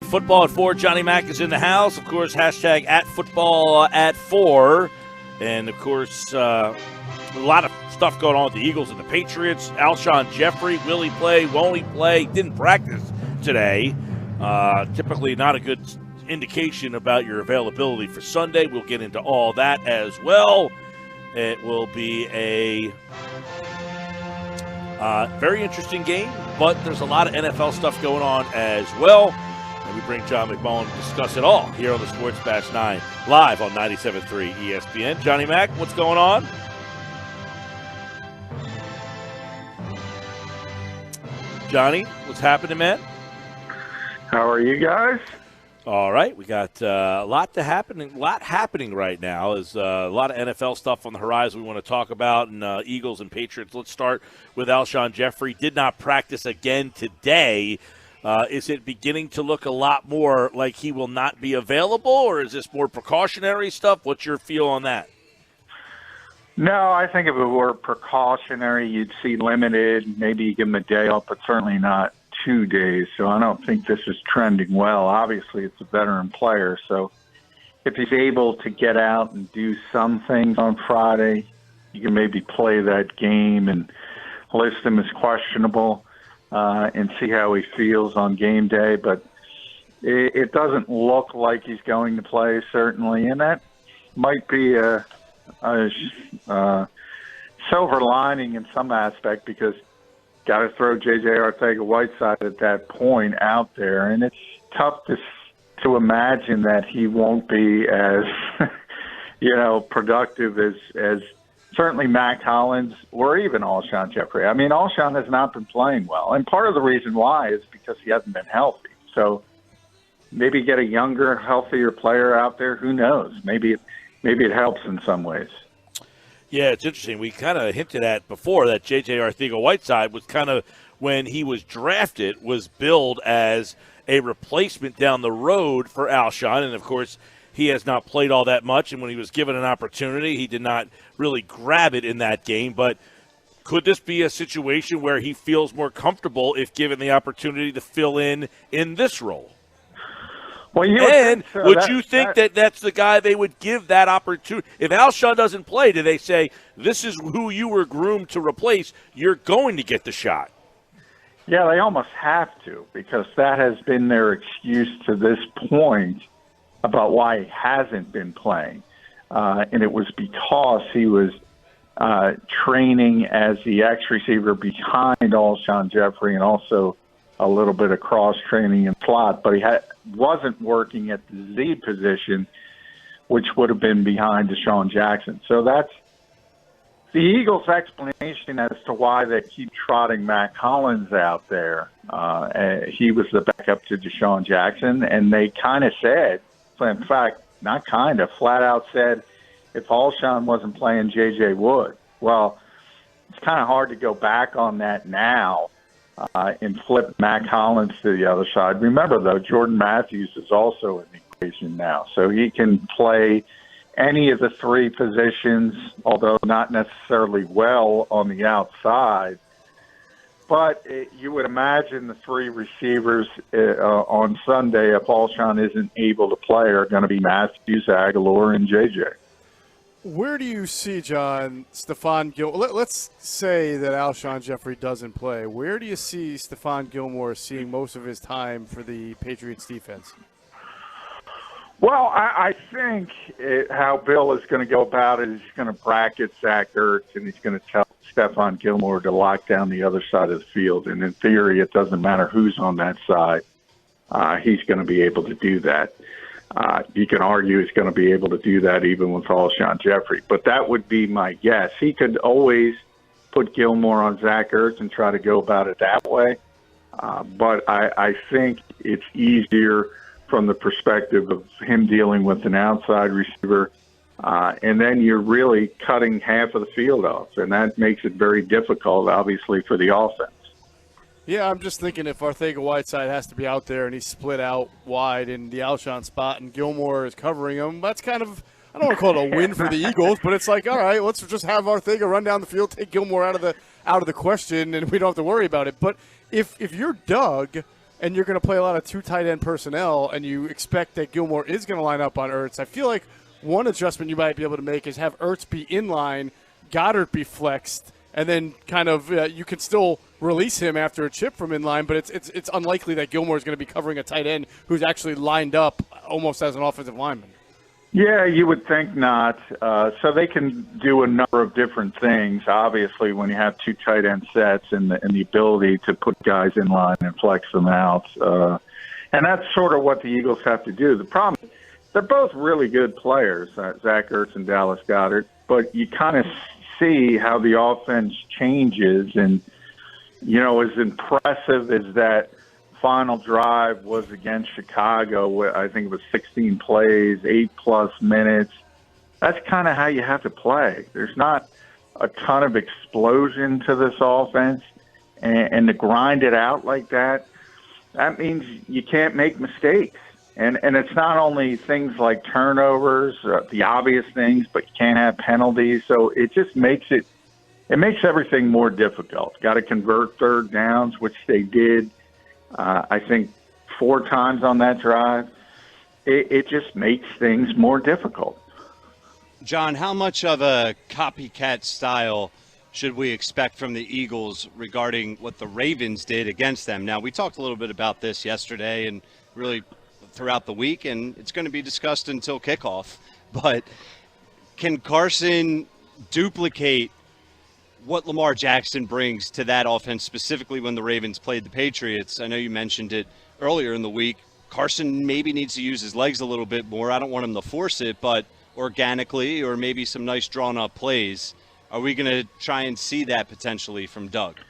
Football at 4. Johnny Mack is in the house. Of course, hashtag @football@4. And, of course, a lot of stuff going on with the Eagles and the Patriots. Alshon Jeffrey, will he play? Won't he play? Didn't practice today. Typically not a good indication about your availability for Sunday. We'll get into all that as well. It will be a very interesting game, but there's a lot of NFL stuff going on as well. And we bring John McMullen to discuss it all here on the Sports Bash 9, live on 97.3 ESPN. Johnny Mack, what's going on? Johnny, what's happening, man? How are you guys? All right, we got a lot happening right now. There's a lot of NFL stuff on the horizon we want to talk about, and Eagles and Patriots. Let's start with Alshon Jeffrey. Did not practice again today. Is it beginning to look a lot more like he will not be available, or is this more precautionary stuff? What's your feel on that? No, I think if it were precautionary, you'd see limited, maybe you give him a day off, but certainly not 2 days. So I don't think this is trending well. Obviously, it's a veteran player. So if he's able to get out and do some things on Friday, you can maybe play that game and list him as questionable and see how he feels on game day. But it doesn't look like he's going to play, certainly. And that might be a silver lining in some aspect, because got to throw J.J. Arcega-Whiteside at that point out there, and it's tough to imagine that he won't be as productive as certainly Mack Hollins or even Alshon Jeffrey. I mean, Alshon has not been playing well, and part of the reason why is because he hasn't been healthy. So maybe get a younger, healthier player out there. Who knows? Maybe it helps in some ways. Yeah, it's interesting. We kind of hinted at before that J.J. Arcega-Whiteside was kind of, when he was drafted, was billed as a replacement down the road for Alshon. And, of course, he has not played all that much. And when he was given an opportunity, he did not really grab it in that game. But could this be a situation where he feels more comfortable if given the opportunity to fill in this role? Well, would you think that that's the guy they would give that opportunity? If Alshon doesn't play, do they say, this is who you were groomed to replace, you're going to get the shot? Yeah, they almost have to, because that has been their excuse to this point about why he hasn't been playing. And it was because he was training as the X receiver behind Alshon Jeffrey, and also a little bit of cross-training in slot, but he wasn't working at the Z position, which would have been behind Deshaun Jackson. So that's the Eagles' explanation as to why they keep trotting Mack Hollins out there. He was the backup to Deshaun Jackson, and they kind of said, in fact, not kind of, flat out said, if Alshon wasn't playing, JJ would. Well, it's kind of hard to go back on that now and flip Mack Hollins to the other side. Remember, though, Jordan Matthews is also in the equation now, so he can play any of the three positions, although not necessarily well on the outside. But you would imagine the three receivers on Sunday, if Alshon isn't able to play, are going to be Matthews, Aguilar, and JJ. Where do you see, John, Stephon Gilmore? Let's say that Alshon Jeffrey doesn't play. Where do you see Stephon Gilmore seeing most of his time for the Patriots defense? Well, I think how Bill is going to go about it is he's going to bracket Zach Ertz, and he's going to tell Stephon Gilmore to lock down the other side of the field. And in theory, it doesn't matter who's on that side. He's going to be able to do that. You can argue he's going to be able to do that even with Alshon Jeffrey. But that would be my guess. He could always put Gilmore on Zach Ertz and try to go about it that way. But I think it's easier from the perspective of him dealing with an outside receiver. And then you're really cutting half of the field off. And that makes it very difficult, obviously, for the offense. Yeah, I'm just thinking if Arcega-Whiteside has to be out there and he's split out wide in the Alshon spot and Gilmore is covering him, that's kind of, I don't want to call it a win for the Eagles, but it's like, all right, let's just have Arcega run down the field, take Gilmore out of the question, and we don't have to worry about it. But if you're Doug, and you're going to play a lot of two tight end personnel, and you expect that Gilmore is going to line up on Ertz. I feel like one adjustment you might be able to make is have Ertz be in line, Goddard be flexed, and then kind of you can still release him after a chip from in line, but it's unlikely that Gilmore is going to be covering a tight end who's actually lined up almost as an offensive lineman. Yeah, you would think not. So they can do a number of different things. Obviously, when you have two tight end sets and the ability to put guys in line and flex them out, and that's sort of what the Eagles have to do. The problem is they're both really good players, Zach Ertz and Dallas Goedert, but you kind of see how the offense changes. And, you know, as impressive as that final drive was against Chicago, I think it was 16 plays, 8+ minutes. That's kind of how you have to play. There's not a ton of explosion to this offense, and to grind it out like that, that means you can't make mistakes. And it's not only things like turnovers, the obvious things, but you can't have penalties. So it just makes everything more difficult. Got to convert third downs, which they did. I think 4 times on that drive. It just makes things more difficult. John, how much of a copycat style should we expect from the Eagles regarding what the Ravens did against them? Now, we talked a little bit about this yesterday and really throughout the week, and it's going to be discussed until kickoff. But can Carson duplicate what Lamar Jackson brings to that offense, specifically when the Ravens played the Patriots? I know you mentioned it earlier in the week. Carson maybe needs to use his legs a little bit more. I don't want him to force it, but organically, or maybe some nice drawn-up plays. Are we going to try and see that potentially from Doug?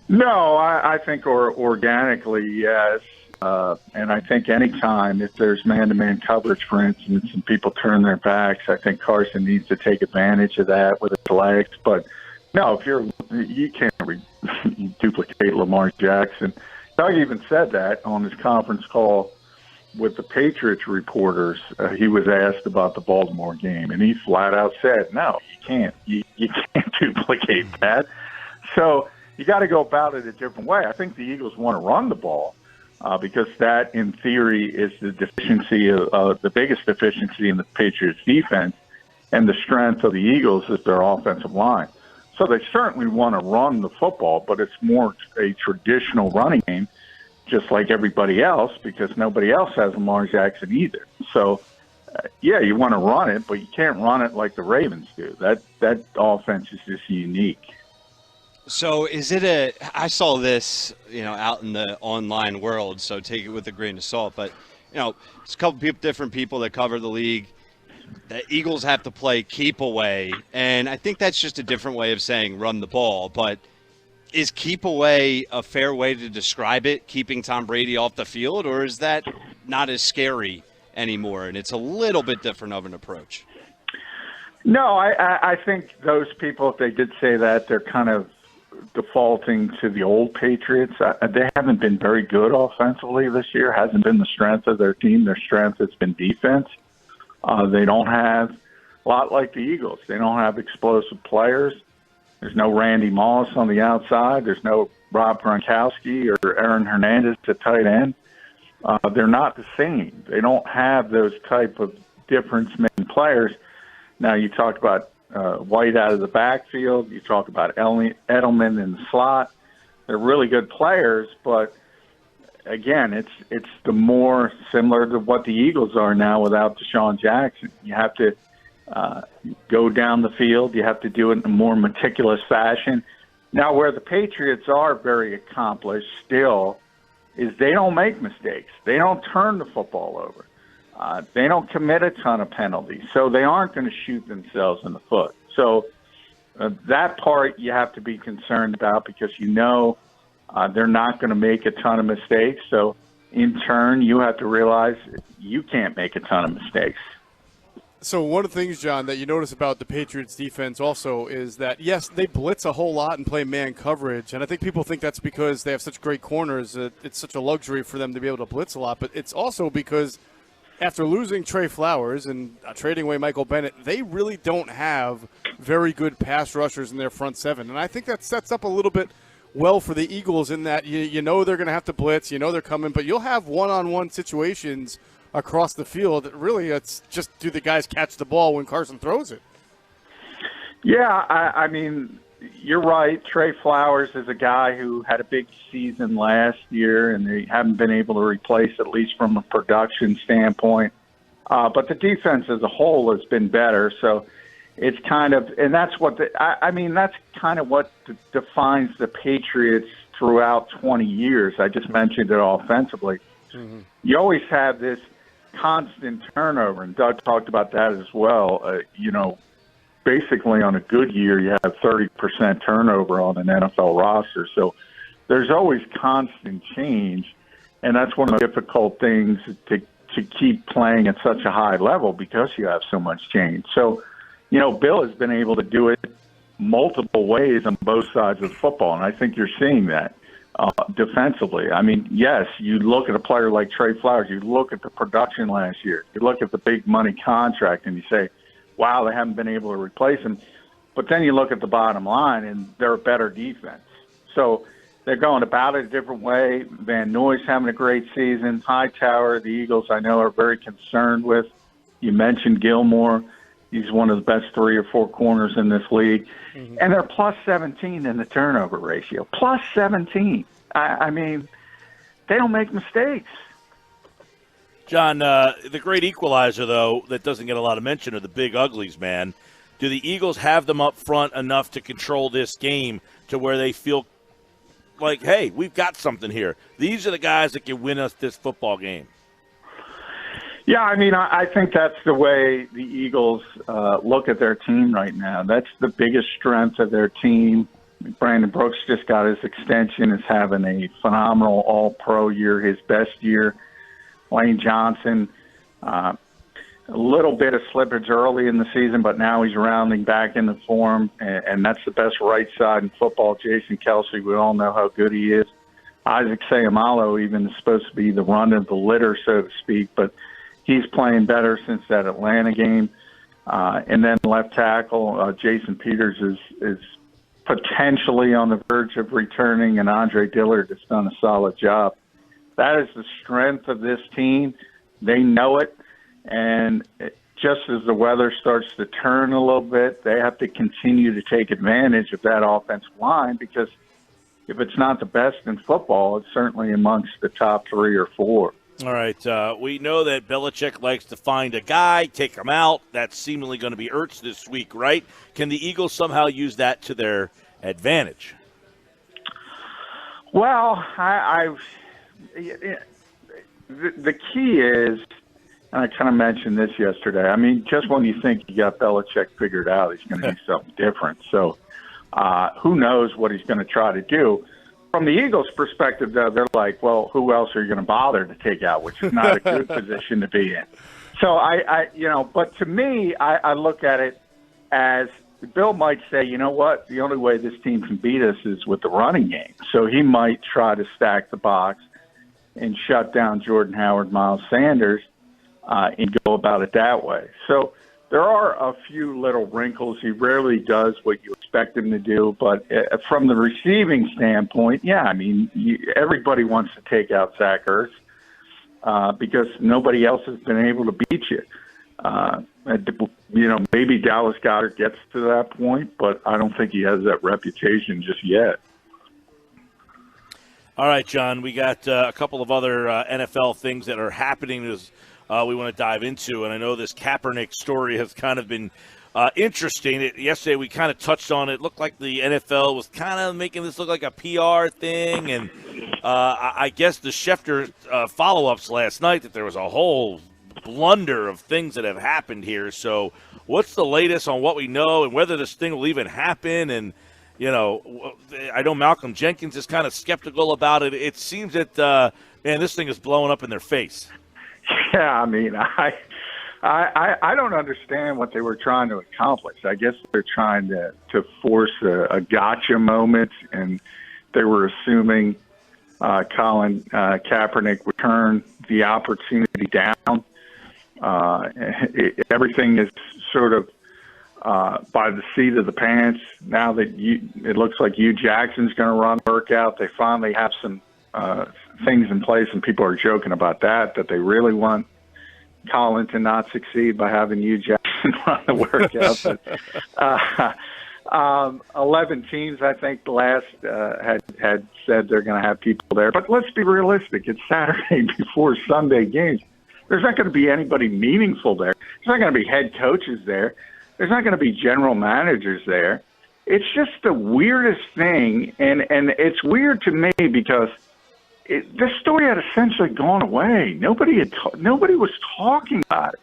No, I think organically, yes. And I think anytime if there's man-to-man coverage, for instance, and people turn their backs, I think Carson needs to take advantage of that with his legs. But no, you can't duplicate Lamar Jackson. Doug even said that on his conference call with the Patriots reporters. He was asked about the Baltimore game, and he flat out said, "No, you can't. You can't duplicate that." So you got to go about it a different way. I think the Eagles want to run the ball. Because that, in theory, is the deficiency of the biggest deficiency in the Patriots' defense, and the strength of the Eagles is their offensive line. So they certainly want to run the football, but it's more a traditional running game, just like everybody else, because nobody else has Lamar Jackson either. So, yeah, you want to run it, but you can't run it like the Ravens do. That offense is just unique. So I saw this, out in the online world, so take it with a grain of salt. But, it's a couple different people that cover the league. The Eagles have to play keep away, and I think that's just a different way of saying run the ball. But is keep away a fair way to describe it, keeping Tom Brady off the field, or is that not as scary anymore, and it's a little bit different of an approach? No, I think those people, if they did say that, they're kind of defaulting to the old Patriots. They haven't been very good offensively this year. Hasn't been the strength of their team. Their strength has been defense. They don't have a lot like the Eagles. They don't have explosive players. There's no Randy Moss on the outside. There's no Rob Gronkowski or Aaron Hernandez at tight end. They're not the same. They don't have those type of difference-making players. Now, you talked about White out of the backfield. You talk about Edelman in the slot. They're really good players, but again, it's the more similar to what the Eagles are now without Deshaun Jackson. You have to go down the field. You have to do it in a more meticulous fashion. Now, where the Patriots are very accomplished still is they don't make mistakes. They don't turn the football over. They don't commit a ton of penalties, so they aren't going to shoot themselves in the foot. So that part you have to be concerned about because they're not going to make a ton of mistakes. So in turn, you have to realize you can't make a ton of mistakes. So one of the things, John, that you notice about the Patriots defense also is that, yes, they blitz a whole lot and play man coverage. And I think people think that's because they have such great corners. It's such a luxury for them to be able to blitz a lot. But it's also because after losing Trey Flowers and trading away Michael Bennett, they really don't have very good pass rushers in their front seven. And I think that sets up a little bit well for the Eagles in that you know they're going to have to blitz, you know they're coming, but you'll have one-on-one situations across the field. Really, it's just do the guys catch the ball when Carson throws it? Yeah, I mean, you're right. Trey Flowers is a guy who had a big season last year, and they haven't been able to replace, at least from a production standpoint. But the defense as a whole has been better. So it's kind of, and that's what that's kind of what defines the Patriots throughout 20 years. I just mentioned it offensively. Mm-hmm. You always have this constant turnover, and Doug talked about that as well. Basically on a good year, you have 30% turnover on an NFL roster. So there's always constant change, and that's one of the difficult things to keep playing at such a high level because you have so much change. So, Bill has been able to do it multiple ways on both sides of the football, and I think you're seeing that defensively. I mean, yes, you look at a player like Trey Flowers, you look at the production last year, you look at the big money contract, and you say, wow, they haven't been able to replace him. But then you look at the bottom line, and they're a better defense. So they're going about it a different way. Van Noy's having a great season. Hightower, the Eagles, I know, are very concerned with. You mentioned Gilmore. He's one of the best 3 or 4 corners in this league. Mm-hmm. And they're plus 17 in the turnover ratio. Plus 17. I mean, they don't make mistakes. John, the great equalizer, though, that doesn't get a lot of mention are the big uglies, man. Do the Eagles have them up front enough to control this game to where they feel like, hey, we've got something here? These are the guys that can win us this football game. Yeah, I mean, I think that's the way the Eagles look at their team right now. That's the biggest strength of their team. Brandon Brooks just got his extension, is having a phenomenal all-pro year, his best year. Lane Johnson, a little bit of slippage early in the season, but now he's rounding back into form, and that's the best right side in football. Jason Kelsey, we all know how good he is. Isaac Seumalo even is supposed to be the run of the litter, so to speak, but he's playing better since that Atlanta game. And then left tackle, Jason Peters is potentially on the verge of returning, and Andre Dillard has done a solid job. That is the strength of this team. They know it, and just as the weather starts to turn a little bit, they have to continue to take advantage of that offensive line, because if it's not the best in football, it's certainly amongst the top 3 or 4. All right, we know that Belichick likes to find a guy, take him out. That's seemingly going to be Ertz this week, right? Can the Eagles somehow use that to their advantage? Well, the key is, and I kind of mentioned this yesterday, I mean, just when you think you got Belichick figured out, he's going to do something different. So who knows what he's going to try to do. From the Eagles' perspective, though, they're like, well, who else are you going to bother to take out, which is not a good position to be in. So but to me, I look at it as Bill might say, you know what, the only way this team can beat us is with the running game. So he might try to stack the box and shut down Jordan Howard, Miles Sanders, and go about it that way. So there are a few little wrinkles. He rarely does what you expect him to do. But from the receiving standpoint, yeah, I mean, everybody wants to take out Zach Ertz because nobody else has been able to beat you. Maybe Dallas Goedert gets to that point, but I don't think he has that reputation just yet. All right, John, we got a couple of other NFL things that are happening as we want to dive into, and I know this Kaepernick story has kind of been interesting. Yesterday we kind of touched on it. It looked like the NFL was kind of making this look like a PR thing, and I guess the Schefter follow-ups last night that there was a whole blunder of things that have happened here. So what's the latest on what we know and whether this thing will even happen? And I know Malcolm Jenkins is kind of skeptical about it. It seems that, this thing is blowing up in their face. Yeah, I mean, I don't understand what they were trying to accomplish. I guess they're trying to force a gotcha moment, and they were assuming Colin Kaepernick would turn the opportunity down. Everything is sort of by the seat of the pants. Now that it looks like Hugh Jackson's going to run the workout, they finally have some things in place, and people are joking about that they really want Colin to not succeed by having Hugh Jackson run the workout. But 11 teams, I think, the last had said they're going to have people there. But let's be realistic. It's Saturday before Sunday games. There's not going to be anybody meaningful there. There's not going to be head coaches there. There's not going to be general managers there. It's just the weirdest thing, and it's weird to me because this story had essentially gone away. Nobody was talking about it,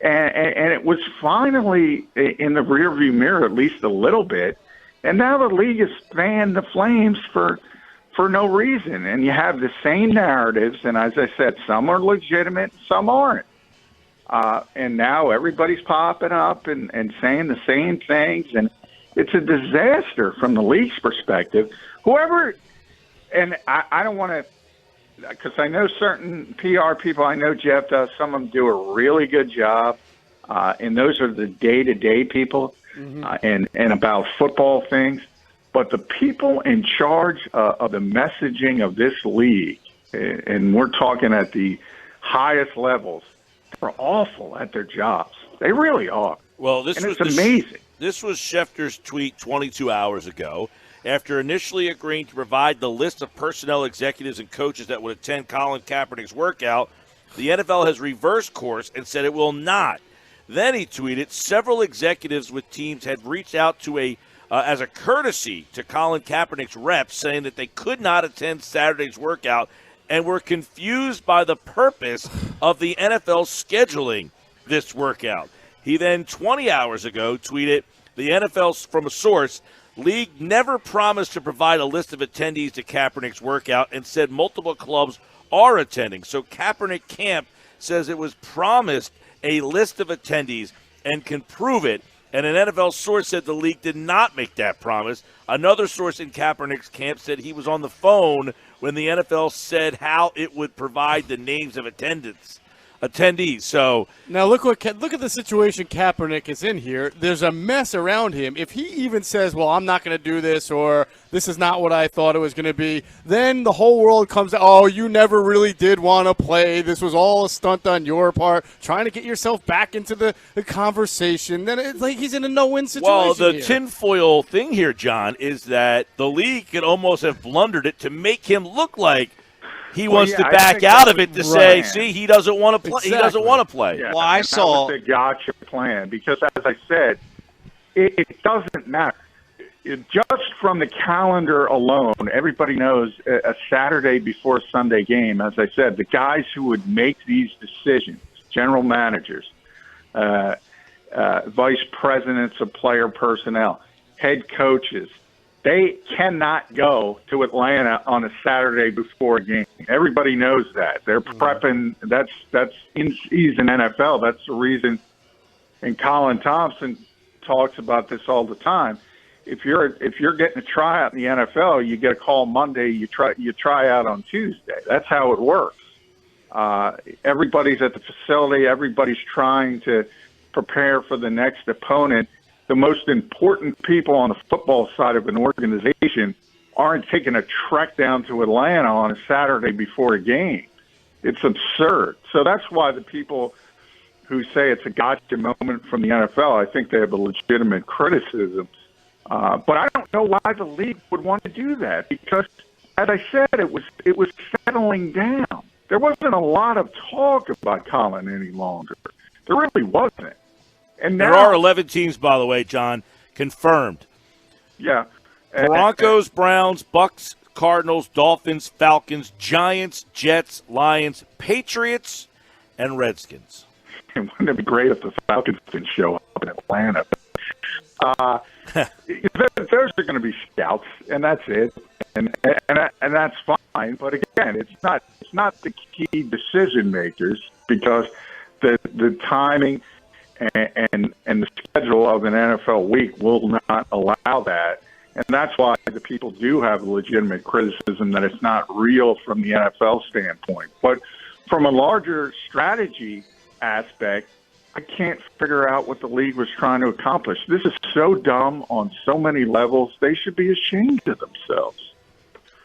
and it was finally in the rearview mirror, at least a little bit. And now the league has fanned the flames for no reason, and you have the same narratives. And as I said, some are legitimate, some aren't. And now everybody's popping up and saying the same things, and it's a disaster from the league's perspective. Whoever, and I don't want to, because I know certain PR people, I know Jeff does, some of them do a really good job, and those are the day-to-day people and about football things. But the people in charge of the messaging of this league, and we're talking at the highest levels, are awful at their jobs. They really are. Well, it's amazing. This was Schefter's tweet 22 hours ago. After initially agreeing to provide the list of personnel executives and coaches that would attend Colin Kaepernick's workout, the NFL has reversed course and said it will not. Then he tweeted, several executives with teams had reached out to as a courtesy to Colin Kaepernick's reps, saying that they could not attend Saturday's workout and were confused by the purpose of the NFL scheduling this workout. He then, 20 hours ago, tweeted, the NFL, from a source, league never promised to provide a list of attendees to Kaepernick's workout and said multiple clubs are attending. So Kaepernick Camp says it was promised a list of attendees and can prove it. And an NFL source said the league did not make that promise. Another source in Kaepernick's camp said he was on the phone when the NFL said how it would provide the names of attendees. So now look at the situation Kaepernick is in here. There's a mess around him. If he even says, well, I'm not going to do this, or this is not what I thought it was going to be, then the whole world comes out, oh, you never really did want to play. This was all a stunt on your part, trying to get yourself back into the conversation. Then it's like he's in a no-win situation. Well, the here. tinfoil thing here, John, is that the league could almost have blundered it to make him look like he wants to back out of it to say, see, he doesn't want to play. Exactly. He doesn't want to play. Yeah, well, I saw the gotcha plan because, as I said, it doesn't matter. Just from the calendar alone, everybody knows a Saturday before Sunday game, as I said, the guys who would make these decisions, general managers, vice presidents of player personnel, head coaches, they cannot go to Atlanta on a Saturday before a game. Everybody knows that. They're prepping. That's in-season NFL. That's the reason. And Colin Thompson talks about this all the time. If you're getting a tryout in the NFL, you get a call Monday. You try out on Tuesday. That's how it works. Everybody's at the facility. Everybody's trying to prepare for the next opponent. The most important people on the football side of an organization aren't taking a trek down to Atlanta on a Saturday before a game. It's absurd. So that's why the people who say it's a gotcha moment from the NFL, I think they have a legitimate criticism. But I don't know why the league would want to do that because, as I said, it was settling down. There wasn't a lot of talk about Colin any longer. There really wasn't. And now, there are 11 teams, by the way, John, confirmed. Yeah. Broncos, Browns, Bucks, Cardinals, Dolphins, Falcons, Giants, Jets, Lions, Patriots, and Redskins. Wouldn't it be great if the Falcons didn't show up in Atlanta? Those are going to be scouts, and that's it, and that's fine. But again, it's not the key decision makers because the timing and the schedule of an NFL week will not allow that. And that's why the people do have legitimate criticism that it's not real from the NFL standpoint. But from a larger strategy aspect, I can't figure out what the league was trying to accomplish. This is so dumb on so many levels. They should be ashamed of themselves.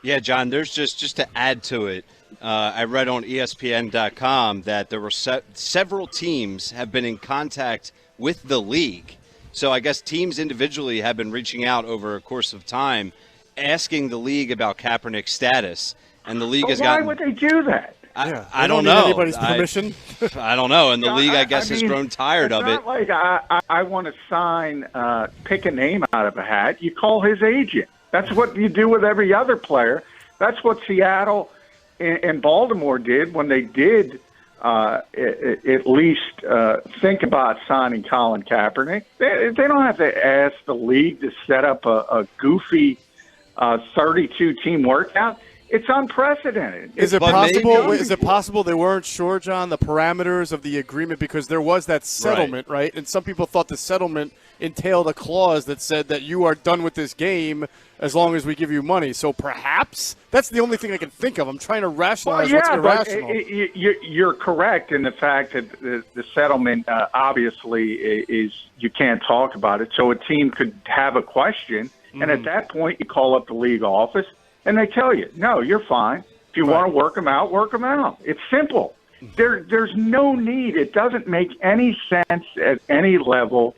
Yeah, John, there's just to add to it, I read on ESPN.com that there were several teams have been in contact with the league. So I guess teams individually have been reaching out over a course of time, asking the league about Kaepernick's status. And the league has gotten. Why would they do that? I don't need know. anybody's permission. I don't know. And the league, I guess, has grown tired of it. It's not like I want to sign, pick a name out of a hat. You call his agent. That's what you do with every other player. That's what Seattle and Baltimore did when they did at least think about signing Colin Kaepernick. They don't have to ask the league to set up a goofy 32-team workout. It's unprecedented. Is it But possible? maybe- Is it possible they weren't sure, John, the parameters of the agreement because there was that settlement, right? And some people thought the settlement entailed a clause that said that you are done with this game as long as we give you money. So perhaps that's the only thing I can think of. I'm trying to rationalize what's irrational. You're correct in the fact that the settlement obviously is you can't talk about it. So a team could have a question, and at that point you call up the league office. And they tell you, no, you're fine. If you want to work them out, work them out. It's simple. There's no need. It doesn't make any sense at any level.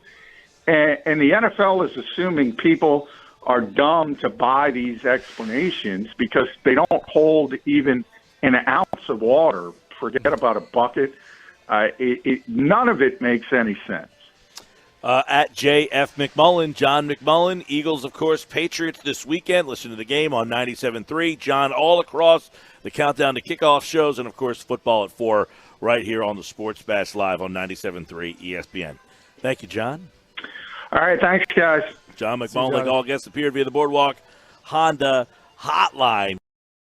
And the NFL is assuming people are dumb to buy these explanations because they don't hold even an ounce of water. Forget about a bucket. None of it makes any sense. At J.F. McMullen, John McMullen. Eagles, of course, Patriots this weekend. Listen to the game on 97.3. John, all across the countdown to kickoff shows, and, of course, football at 4 right here on the Sports Bash Live on 97.3 ESPN. Thank you, John. All right, thanks, guys. John McMullen, all guests appeared via the Boardwalk Honda Hotline.